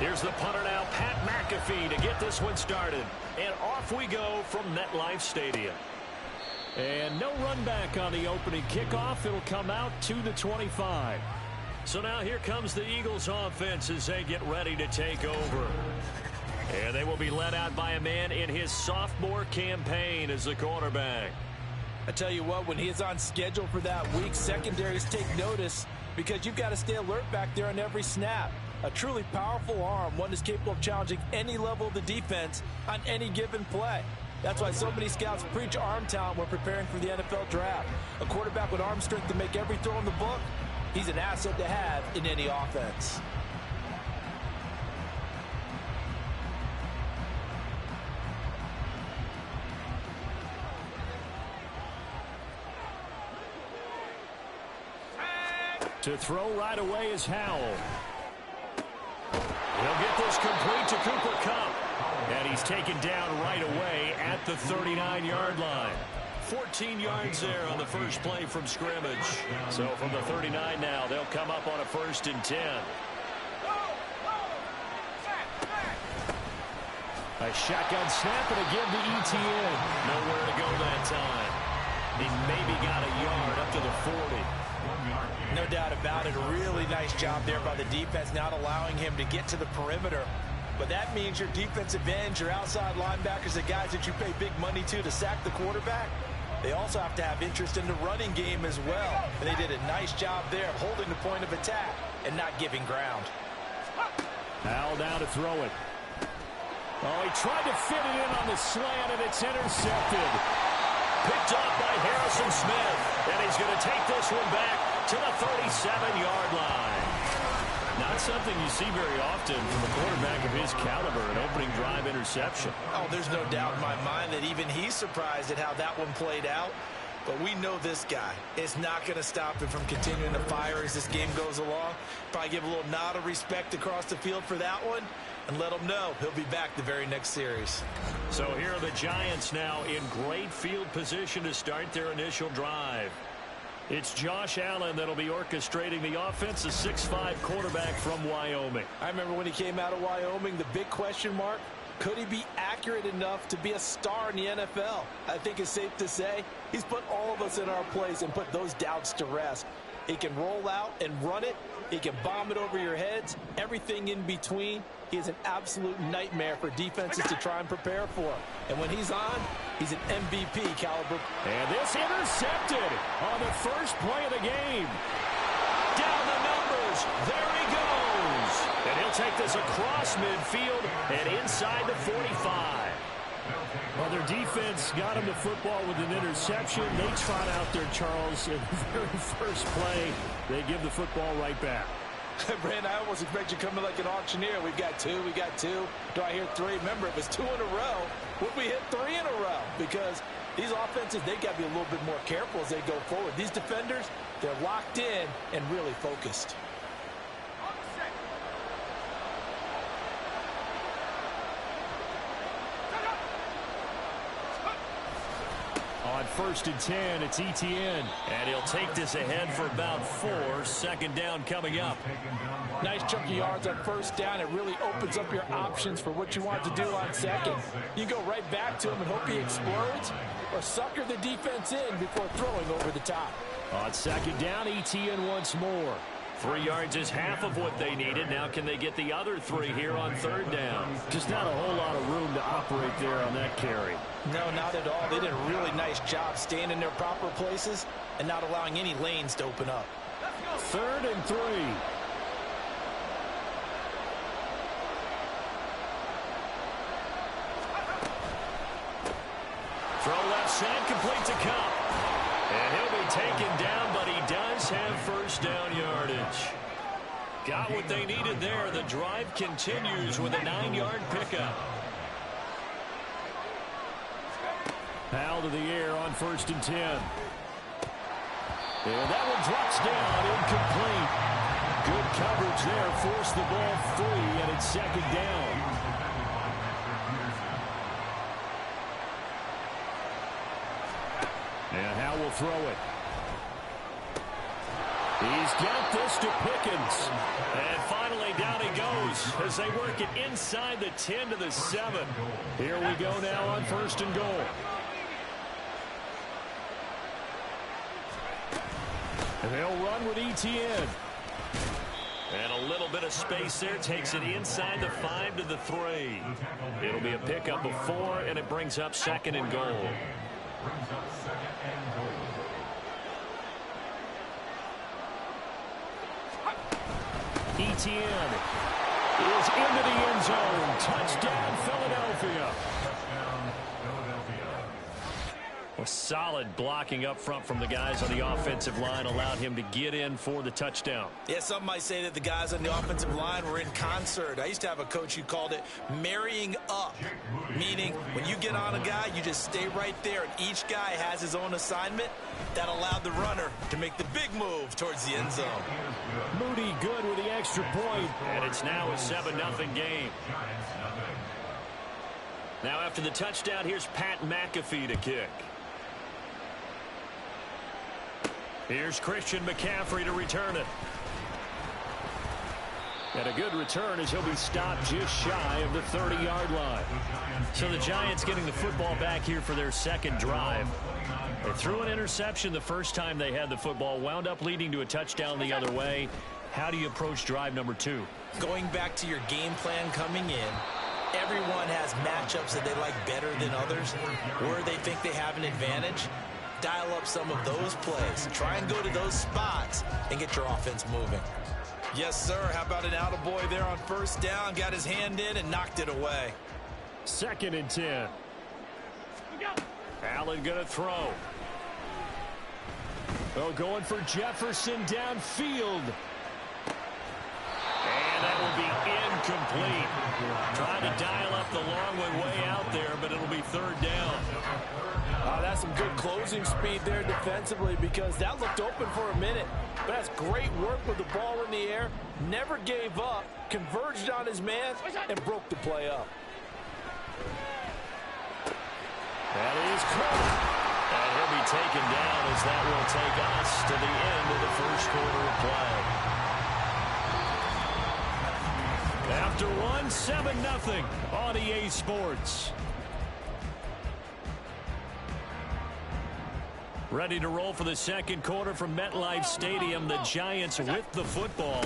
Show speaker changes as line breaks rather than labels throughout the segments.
Here's the punter now, Pat McAfee, to get this one started. And off we go from MetLife Stadium. And no run back on the opening kickoff. It'll come out to the 25. So now here comes the Eagles offense as they get ready to take over. And they will be led out by a man in his sophomore campaign as the quarterback.
I tell you what, when he is on schedule for that week, secondaries take notice because you've got to stay alert back there on every snap. A truly powerful arm, one is capable of challenging any level of the defense on any given play. That's why so many scouts preach arm talent when preparing for the NFL draft. A quarterback with arm strength to make every throw in the book, he's an asset to have in any offense.
To throw right away is Howell. He'll get this complete to Cooper Kupp. And he's taken down right away at the 39-yard line. 14 yards there on the first play from scrimmage. So from the 39 now, they'll come up on a 1st and 10. A shotgun snap and again to Etienne. Nowhere to go that time. He maybe got a yard up to the 40.
No doubt about it. A really nice job there by the defense, not allowing him to get to the perimeter. But that means your defensive ends, your outside linebackers, the guys that you pay big money to sack the quarterback, they also have to have interest in the running game as well. And they did a nice job there of holding the point of attack and not giving ground.
Howell down to throw it. Oh, he tried to fit it in on the slant, and it's intercepted. Picked up by Harrison Smith. And he's going to take this one back to the 37-yard line. Not something you see very often from a quarterback of his caliber, an opening drive interception.
Oh, there's no doubt in my mind that even he's surprised at how that one played out. But we know this guy is not going to stop him from continuing to fire as this game goes along. Probably give a little nod of respect across the field for that one and let him know he'll be back the very next series.
So here are the Giants now in great field position to start their initial drive. It's Josh Allen that'll be orchestrating the offense, a 6'5" quarterback from Wyoming.
I remember when he came out of Wyoming, the big question mark, could he be accurate enough to be a star in the NFL? I think it's safe to say he's put all of us in our place and put those doubts to rest. He can roll out and run it. He can bomb it over your heads. Everything in between. He is an absolute nightmare for defenses to try and prepare for. And when he's on, he's an MVP caliber.
And this intercepted on the first play of the game. Down the numbers. There he goes. And he'll take this across midfield and inside the 45. Well, their defense got him the football with an interception. They trot out there, Charles, in the very first play. They give the football right back.
Brand, I almost expect you coming like an auctioneer. We got two. Do I hear three? Remember, it was 2 in a row. Would we hit 3 in a row? Because these offenses, they got to be a little bit more careful as they go forward. These defenders, they're locked in and really focused.
On 1st and 10, it's Etienne. And he'll take this ahead for about 4. 2nd down coming up.
Nice chunk of yards on 1st down. It really opens up your options for what you want to do on 2nd. You go right back to him and hope he explodes, or sucker the defense in before throwing over the top.
On 2nd down, Etienne once more. 3 yards is half of what they needed. Now can they get the other 3 here on 3rd down? Just not a whole lot of room to operate there on that carry.
No, not at all. They did a really nice job staying in their proper places and not allowing any lanes to open up.
3rd and 3. Throw left side, complete to Kupp. And he'll be taken down, but he does have 1st down yardage. Got what they needed there. The drive continues with a 9-yard pickup. Howell to the air on 1st and 10. And that one drops down, incomplete. Good coverage there, forced the ball free, and it's 2nd down. And Howell will throw it. He's got this to Pickens. And finally down he goes as they work it inside the 10 to the 7. Here we go now on 1st and goal. And they'll run with ETN. And a little bit of space there. Takes it inside the 5 to the 3. It'll be a pickup of 4, and it brings up 2nd and goal. ETN is into the end zone. Touchdown, Philadelphia. A solid blocking up front from the guys on the offensive line allowed him to get in for the touchdown.
Yeah, some might say that the guys on the offensive line were in concert. I used to have a coach who called it marrying up, meaning when you get on a guy, you just stay right there, and each guy has his own assignment. That allowed the runner to make the big move towards the end zone.
Moody good with the extra point, and it's now a 7-0 game. Now after the touchdown, here's Pat McAfee to kick. Here's Christian McCaffrey to return it. And a good return as he'll be stopped just shy of the 30-yard line. So the Giants getting the football back here for their second drive. They threw an interception the first time they had the football, wound up leading to a touchdown the other way. How do you approach drive number 2?
Going back to your game plan coming in, everyone has matchups that they like better than others, where they think they have an advantage. Dial up some of those plays. Try and go to those spots and get your offense moving. Yes, sir. How about an attaboy there on 1st down? Got his hand in and knocked it away.
2nd and 10. Allen going to throw. Oh, going for Jefferson downfield. And that will be incomplete. Trying to dial up the long way out there, but it'll be 3rd down.
That's some good closing speed there defensively, because that looked open for a minute. But that's great work with the ball in the air. Never gave up, converged on his man, and broke the play up.
That is caught. And he'll be taken down as that will take us to the end of the 1st quarter of play. After 7-0 on EA Sports. Ready to roll for the 2nd quarter from MetLife Stadium. The Giants with the football.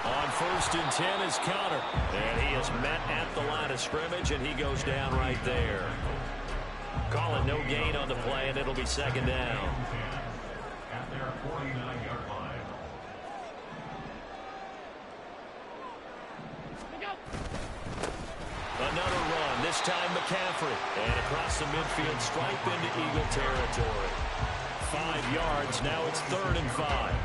On 1st and 10 is Connor. And he is met at the line of scrimmage, and he goes down right there. Call it no gain on the play, and it'll be 2nd down.
At their 49-yard line.
Another run, this time McCaffrey. And across the midfield, stripe into Eagle territory. 5 yards, now it's 3rd and 5.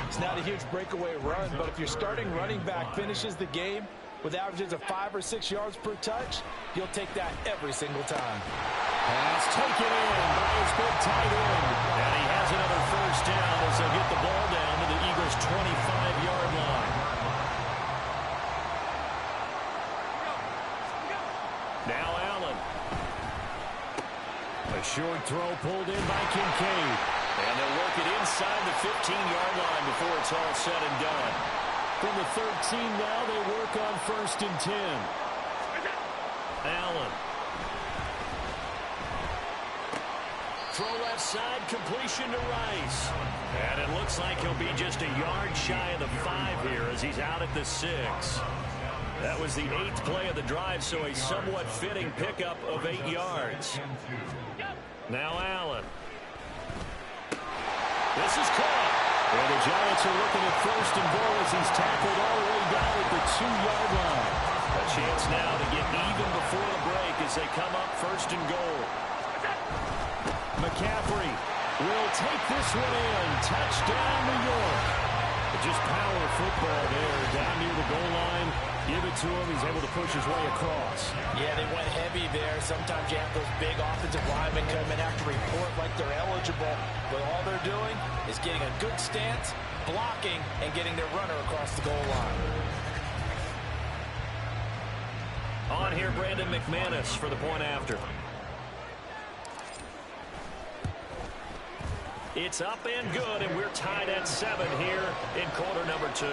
It's not a huge breakaway run, but if your starting running back finishes the game with averages of 5 or 6 yards per touch, you'll take that every single time.
Pass taken in by his big tight end. And he has another 1st down as they'll get the ball down to the Eagles' 25-yard line. Now Allen. A short throw pulled in by Kincaid. And they'll work it inside the 15-yard line before it's all said and done. From the 13 now, they work on 1st and 10. Allen. Throw left side, completion to Rice. And it looks like he'll be just a yard shy of the 5 here as he's out at the 6. That was the 8th play of the drive, so a somewhat fitting pickup of 8 yards. Now Allen. This is caught. And the Giants are looking at 1st and goal as he's tackled all the way down at the 2-yard line. A chance now to get even before the break as they come up 1st and goal. McCaffrey will take this one in. Touchdown, New York. Just power football there down near the goal line. Give it to him. He's able to push his way across.
Yeah, they went heavy there. Sometimes you have those big offensive linemen come in, have to report like they're eligible. But all they're doing is getting a good stance, blocking, and getting their runner across the goal line.
On here, Brandon McManus for the point after. It's up and good, and we're tied at 7 here in quarter number 2. A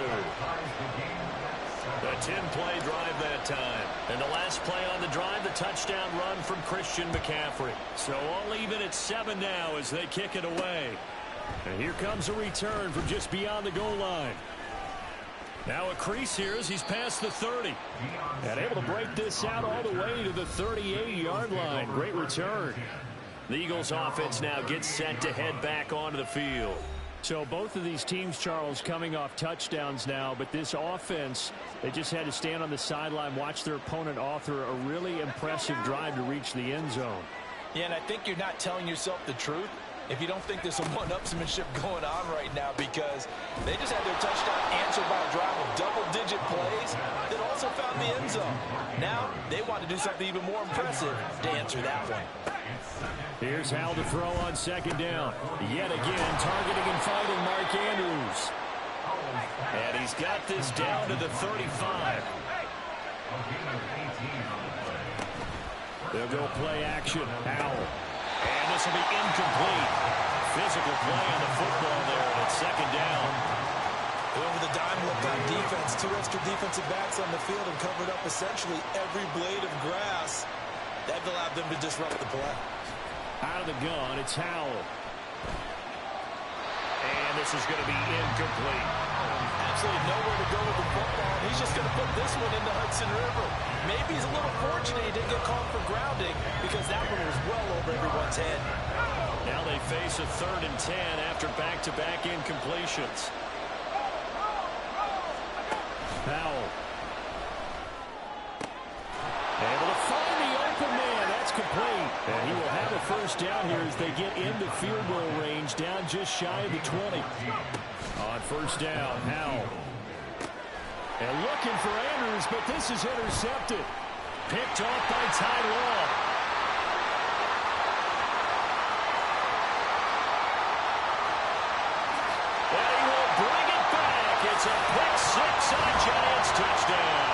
10-play drive that time. And the last play on the drive, the touchdown run from Christian McCaffrey. So all even at 7 now as they kick it away. And here comes a return from just beyond the goal line. Now a crease here as he's past the 30. And able to break this out all the way to the 38-yard line. Great return. The Eagles offense now gets set to head back onto the field. So both of these teams, Charles, coming off touchdowns now, but this offense, they just had to stand on the sideline, watch their opponent author a really impressive drive to reach the end zone.
Yeah, and I think you're not telling yourself the truth if you don't think there's some one-upsmanship going on right now, because they just had their touchdown answered by a drive of double-digit plays that also found the end zone. Now they want to do something even more impressive to answer that one.
Here's Hal to throw on second down. Yet again, targeting and fighting Mark Andrews. And he's got this down to the 35. They'll go play action. Howell. And this will be incomplete. Physical play on the football there, and it's second down.
Over the dime looked on defense. 2 extra defensive backs on the field and covered up essentially every blade of grass. That allowed them to disrupt the play.
Out of the gun, it's Howell. And this is going to be incomplete.
Absolutely nowhere to go with the football. He's just going to put this one into Hudson River. Maybe he's a little fortunate he didn't get called for grounding, because that one was well over everyone's head.
Now they face a 3rd and 10 after back-to-back incompletions. Howell. Able to find the open man. That's complete. And he will have a first down here as they get into field goal range, down just shy of the 20. On first down, Howell. And looking for Andrews, but this is intercepted. Picked off by Ty Law. And he will bring it back. It's a pick 6 on a Giants touchdown.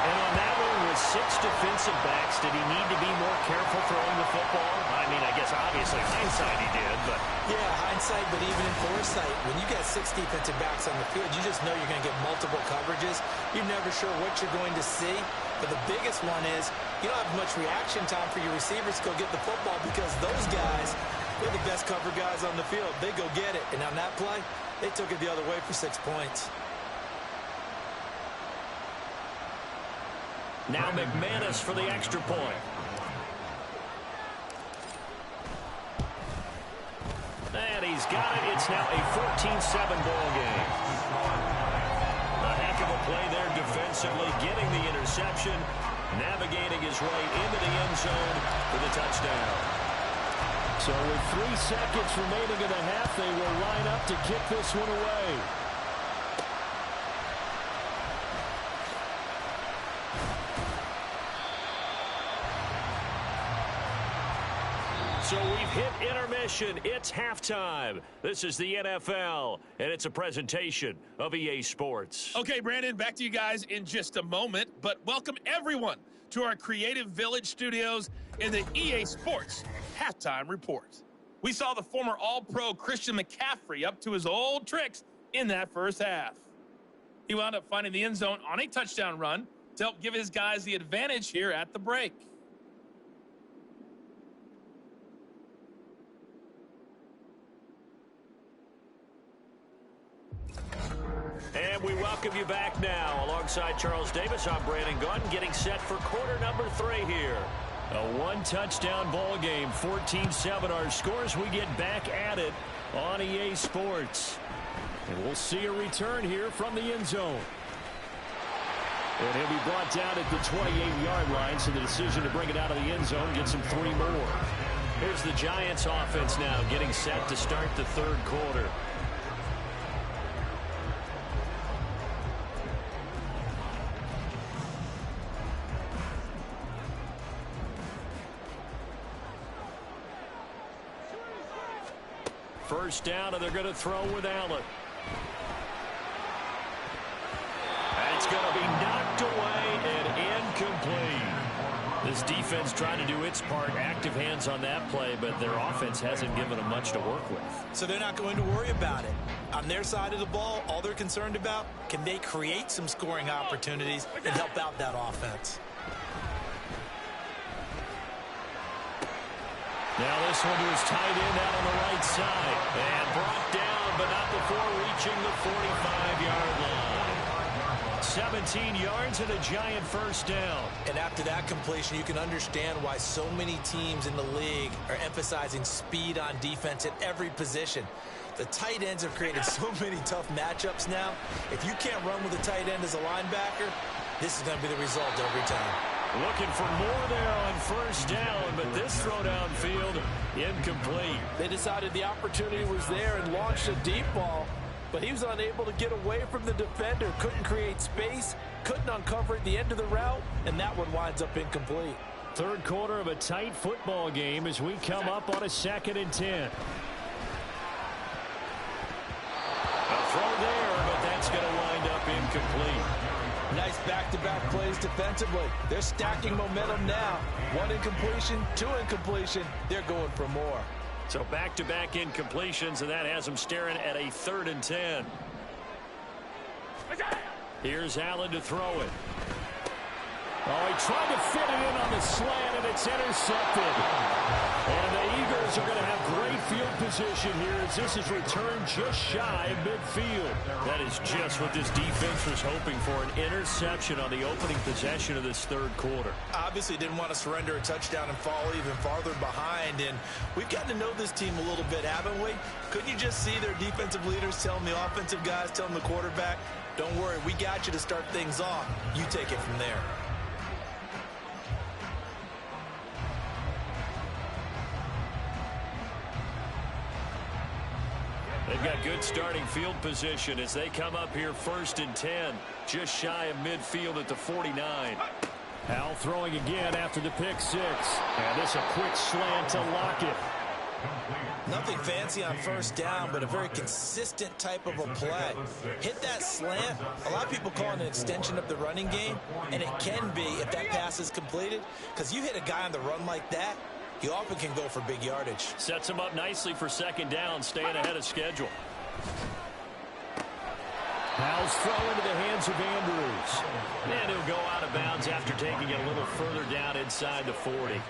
And on that one, with 6 defensive backs, did he need to be more careful throwing the football? I mean, I guess obviously hindsight he did, but...
Yeah, hindsight, but even in foresight, when you got 6 defensive backs on the field, you just know you're going to get multiple coverages. You're never sure what you're going to see. But the biggest one is you don't have much reaction time for your receivers to go get the football, because those guys, they're the best cover guys on the field. They go get it. And on that play, they took it the other way for 6 points.
Now McManus for the extra point. And he's got it. It's now a 14-7 ball game. A heck of a play there defensively, getting the interception, navigating his way into the end zone for the touchdown. So with 3 seconds remaining in the half, they will line up to kick this one away. So we've hit intermission. It's halftime. This is the NFL, and it's a presentation of EA Sports.
Okay, Brandon, back to you guys in just a moment, but welcome everyone to our Creative Village studios in the EA Sports Halftime Report. We saw the former All-Pro Christian McCaffrey up to his old tricks in that first half. He wound up finding the end zone on a touchdown run to help give his guys the advantage here at the break.
And we welcome you back now. Alongside Charles Davis, I'm Brandon Gaudin, getting set for quarter number 3 here. A 1-touchdown ball game, 14-7 our scores. We get back at it on EA Sports. And we'll see a return here from the end zone. And he'll be brought down at the 28-yard line, so the decision to bring it out of the end zone gets him 3 more. Here's the Giants offense now getting set to start the 3rd quarter. First down, and they're going to throw with Allen. And it's going to be knocked away and incomplete. This defense trying to do its part, active hands on that play, but their offense hasn't given them much to work with.
So they're not going to worry about it. On their side of the ball, all they're concerned about, can they create some scoring opportunities and help out that offense?
Now this one to his tight end out on the right side. And brought down, but not before reaching the 45-yard line. 17 yards and a giant first down.
And after that completion, you can understand why so many teams in the league are emphasizing speed on defense at every position. The tight ends have created so many tough matchups now. If you can't run with a tight end as a linebacker, this is going to be the result every time.
Looking for more there on first down, but this throw downfield incomplete.
They decided the opportunity was there and launched a deep ball, but he was unable to get away from the defender, couldn't create space, couldn't uncover at the end of the route, and that one winds up incomplete.
Third quarter of a tight football game as we come up on a 2nd and 10. A throw there, but that's going to wind up incomplete.
Nice back-to-back plays defensively. They're stacking momentum now. One incompletion, two incompletion. They're going for more.
So back-to-back incompletions, and that has them staring at a 3rd and 10. Here's Allen to throw it. Oh, he tried to fit it in on the slant, and it's intercepted. And the Eagles are going to have great field position here as this is returned just shy of midfield. That is just what this defense was hoping for, an interception on the opening possession of this third quarter.
Obviously didn't want to surrender a touchdown and fall even farther behind, and we've gotten to know this team a little bit, haven't we? Couldn't you just see their defensive leaders telling the offensive guys, telling the quarterback, don't worry, we got you to start things off. You take it from there.
They've got good starting field position as they come up here 1st and 10, just shy of midfield at the 49. Howell throwing again after the pick 6. And this a quick slant to Lockett.
Nothing fancy on first down, but a very consistent type of a play. Hit that slant. A lot of people call it an extension of the running game, and it can be if that pass is completed, because you hit a guy on the run like that, he often can go for big yardage.
Sets him up nicely for 2nd down, staying ahead of schedule. Howell's throw into the hands of Andrews. And he'll go out of bounds after taking it a little further down inside the 40.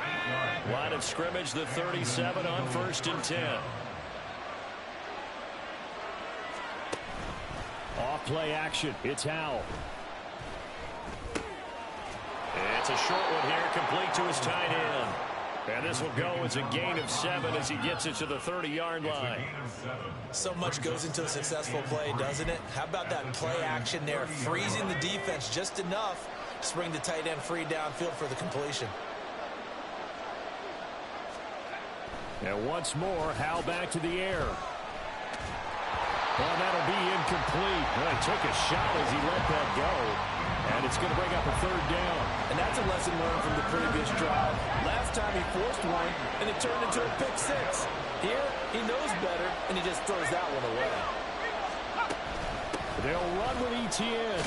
Line of scrimmage, the 37 on 1st and 10. Off play action. It's Howell. It's a short one here, complete to his tight end. And this will go as a gain of 7 as he gets it to the 30-yard line.
So much goes into a successful play, doesn't it? How about that play action there, freezing the defense just enough to bring the tight end free downfield for the completion.
And once more, Howell back to the air. Well, that'll be incomplete. Well, he took a shot as he let that go. And it's going to bring up a 3rd down.
And that's a lesson learned from the previous drive. Last time he forced one, and it turned into a pick 6. Here, he knows better, and he just throws that one away.
They'll run with Etienne.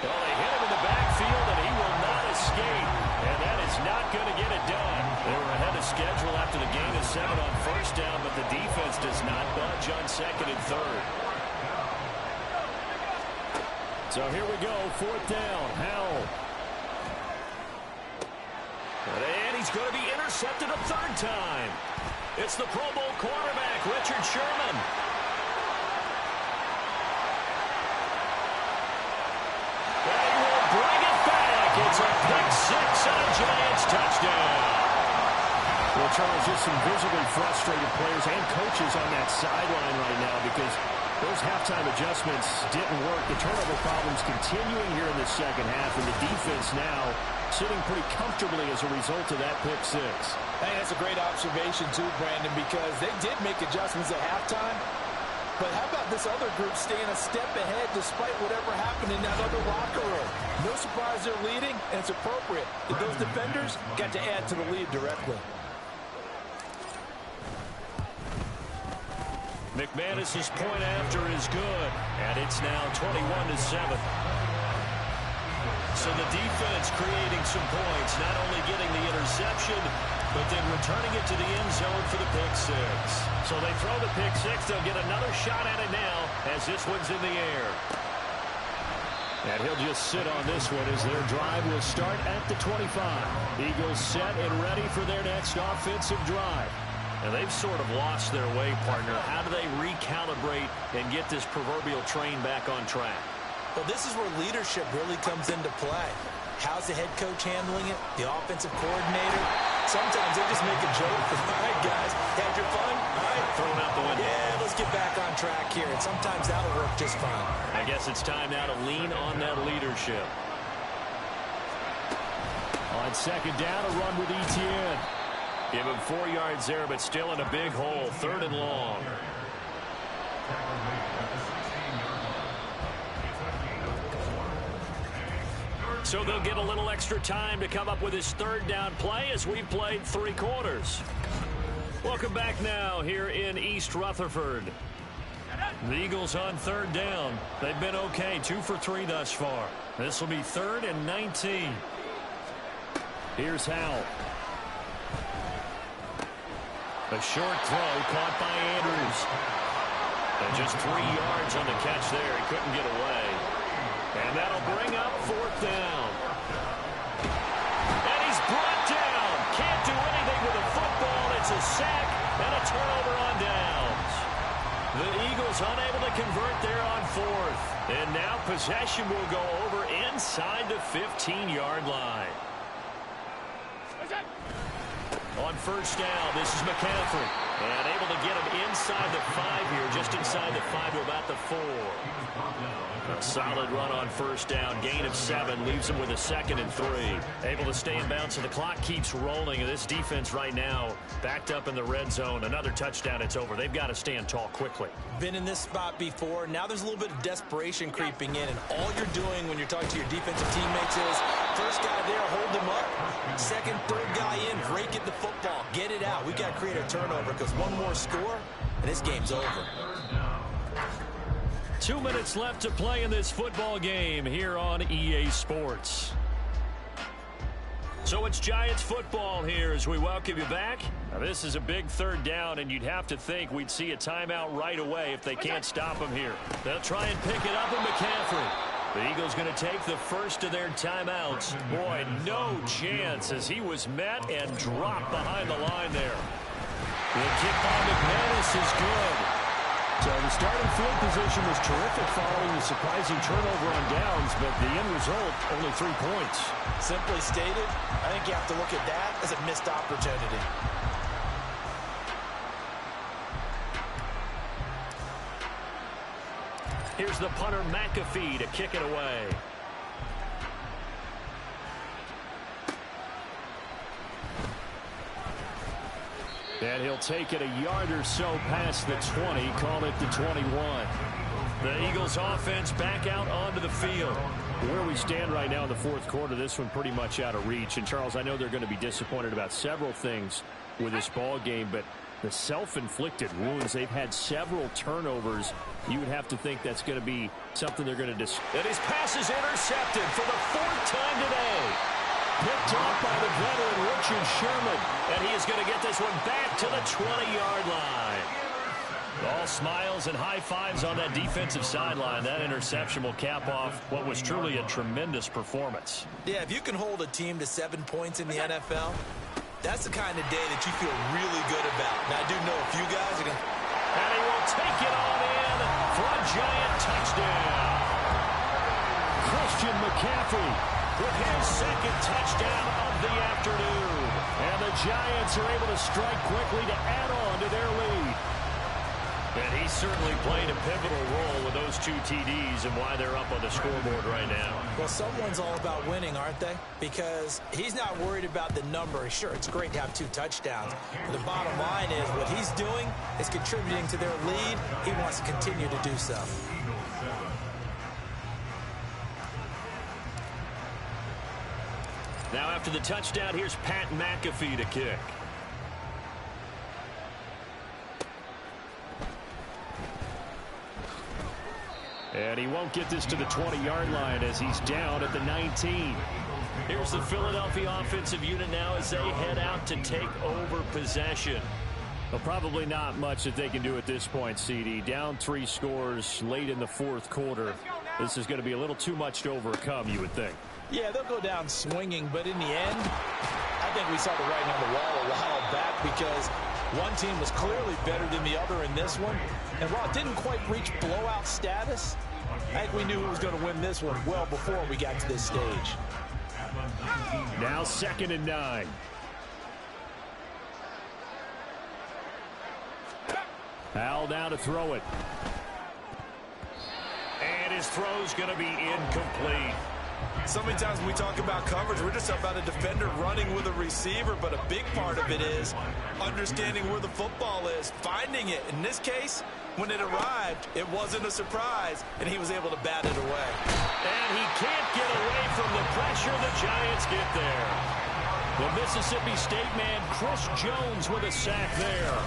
Well, they hit him in the backfield, and he will not escape. And that is not going to get it done. They were ahead of schedule after the gain of 7 on first down, but the defense does not budge on 2nd and 3rd. So here we go, 4th down, Howell. And he's going to be intercepted a 3rd time. It's the Pro Bowl quarterback, Richard Sherman. And he will bring it back. It's a pick 6 and a Giants touchdown. Well, Charles, just some visibly frustrated players and coaches on that sideline right now because those halftime adjustments didn't work. The turnover problems continuing here in the second half, and the defense now sitting pretty comfortably as a result of that pick 6.
Hey, that's a great observation too, Brandon, because they did make adjustments at halftime. But how about this other group staying a step ahead despite whatever happened in that other locker room? No surprise they're leading, and it's appropriate that those defenders got to add to the lead directly.
McManus's point after is good, and it's now 21-7. So the defense creating some points, not only getting the interception, but then returning it to the end zone for the pick six. So they throw the pick six. They'll get another shot at it now as this one's in the air. And he'll just sit on this one as their drive will start at the 25. Eagles set and ready for their next offensive drive. And they've sort of lost their way, partner. How do they recalibrate and get this proverbial train back on track?
Well, this is where leadership really comes into play. How's the head coach handling it? The offensive coordinator? Sometimes they just make a joke. All right, guys, had your fun? All right.
Thrown out the window.
Yeah, let's get back on track here. And sometimes that'll work just fine.
I guess it's time now to lean on that leadership. On second down, a run with Etienne. Give him 4 yards there, but still in a big hole. 3rd and long. So they'll get a little extra time to come up with his 3rd down play as we've played 3 quarters. Welcome back now here in East Rutherford. The Eagles on 3rd down. They've been okay, 2 for 3 thus far. This will be 3rd and 19. Here's Howell. A short throw caught by Andrews. And just 3 yards on the catch there. He couldn't get away. And that'll bring up 4th down. And he's brought down. Can't do anything with a football. It's a sack and a turnover on downs. The Eagles unable to convert there on 4th. And now possession will go over inside the 15-yard line. On 1st down, this is McCaffrey. And able to get him inside the 5 here, just inside the 5 to about the 4. A solid run on 1st down. Gain of 7 leaves him with a 2nd and 3. Able to stay in bounds, so the clock keeps rolling. And this defense right now backed up in the red zone. Another touchdown, it's over. They've got to stand tall quickly.
Been in this spot before. Now there's a little bit of desperation creeping in. And all you're doing when you're talking to your defensive teammates is, first guy there, hold him up. 2nd, 3rd guy in, break it the football. Get it out. We've got to create a turnover because one more score, and this game's over.
2 minutes left to play in this football game here on EA Sports. So it's Giants football here as we welcome you back. Now this is a big 3rd down, and you'd have to think we'd see a timeout right away if they can't stop him here. They'll try and pick it up with McCaffrey. The Eagles going to take the first of their timeouts. Boy, no chance as he was met and dropped behind the line there. The kick by McManus is good. So the starting field position was terrific following the surprising turnover on downs, but the end result, only 3 points.
Simply stated, I think you have to look at that as a missed opportunity.
Here's the punter McAfee to kick it away. And he'll take it a yard or so past the 20, call it the 21. The Eagles offense back out onto the field. Where we stand right now in the 4th quarter, this one pretty much out of reach. And Charles, I know they're going to be disappointed about several things with this ball game, but the self-inflicted wounds, they've had several turnovers. You would have to think that's going to be something they're going to And his pass is intercepted for the 4th time today. Picked off by the veteran Richard Sherman. And he is going to get this one back to the 20-yard line. All smiles and high fives on that defensive sideline. That interception will cap off what was truly a tremendous performance.
Yeah, if you can hold a team to 7 points in the NFL, that's the kind of day that you feel really good about. Now, I do know a few guys are going to...
And he will take it on in for a Giant touchdown. Christian McCaffrey with his 2nd touchdown of the afternoon. And the Giants are able to strike quickly to add on to their lead. And he certainly played a pivotal role with those 2 TDs and why they're up on the scoreboard right now.
Well, someone's all about winning, aren't they? Because he's not worried about the number. Sure, it's great to have 2 touchdowns. But the bottom line is what he's doing is contributing to their lead. He wants to continue to do so.
Now after the touchdown, here's Pat McAfee to kick. And he won't get this to the 20-yard line as he's down at the 19. Here's the Philadelphia offensive unit now as they head out to take over possession. Well, probably not much that they can do at this point, CD. Down 3 scores late in the fourth quarter. This is going to be a little too much to overcome, you would think.
Yeah, they'll go down swinging, but in the end, I think we saw the writing on the wall a while back because one team was clearly better than the other in this one. And while it didn't quite reach blowout status, I think we knew who was going to win this one well before we got to this stage.
Now 2nd and 9. Al now to throw it. And his throw's going to be incomplete.
So many times when we talk about coverage, we're just about a defender running with a receiver, but a big part of it is understanding where the football is, finding it. In this case, when it arrived, it wasn't a surprise, and he was able to bat it away.
And he can't get away from the pressure. The Giants get there. The Mississippi State man, Chris Jones, with a sack there.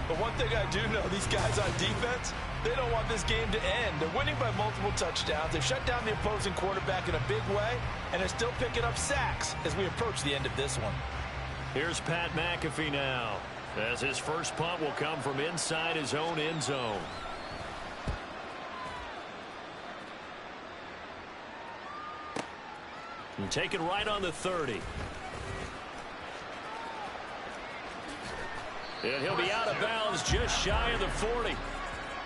But one thing I do know, these guys on defense, they don't want this game to end. They're winning by multiple touchdowns. They've shut down the opposing quarterback in a big way, and they're still picking up sacks as we approach the end of this one.
Here's Pat McAfee now, as his first punt will come from inside his own end zone. And taken right on the 30. And he'll be out of bounds just shy of the 40.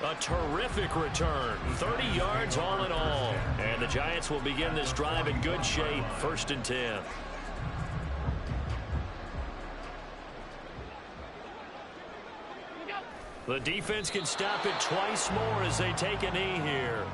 A terrific return. 30 yards all in all. And the Giants will begin this drive in good shape. 1st and 10. The defense can stop it twice more as they take a knee here.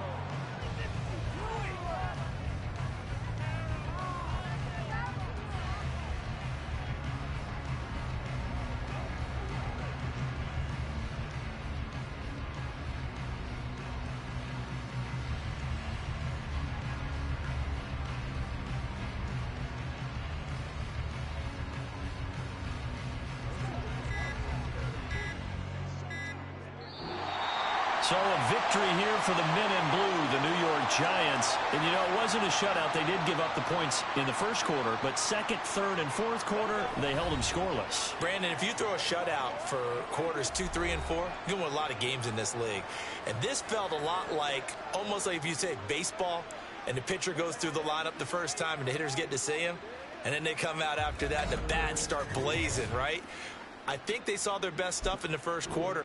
So a victory here for the men in blue, the New York Giants. And, you know, it wasn't a shutout. They did give up the points in the first quarter, but 2nd, 3rd, and 4th quarter, they held them scoreless.
Brandon, if you throw a shutout for quarters 2, 3, and 4, you're going to win a lot of games in this league. And this felt a lot like, almost like if you say baseball, and the pitcher goes through the lineup the first time, and the hitters get to see him, and then they come out after that, and the bats start blazing, right? I think they saw their best stuff in the first quarter.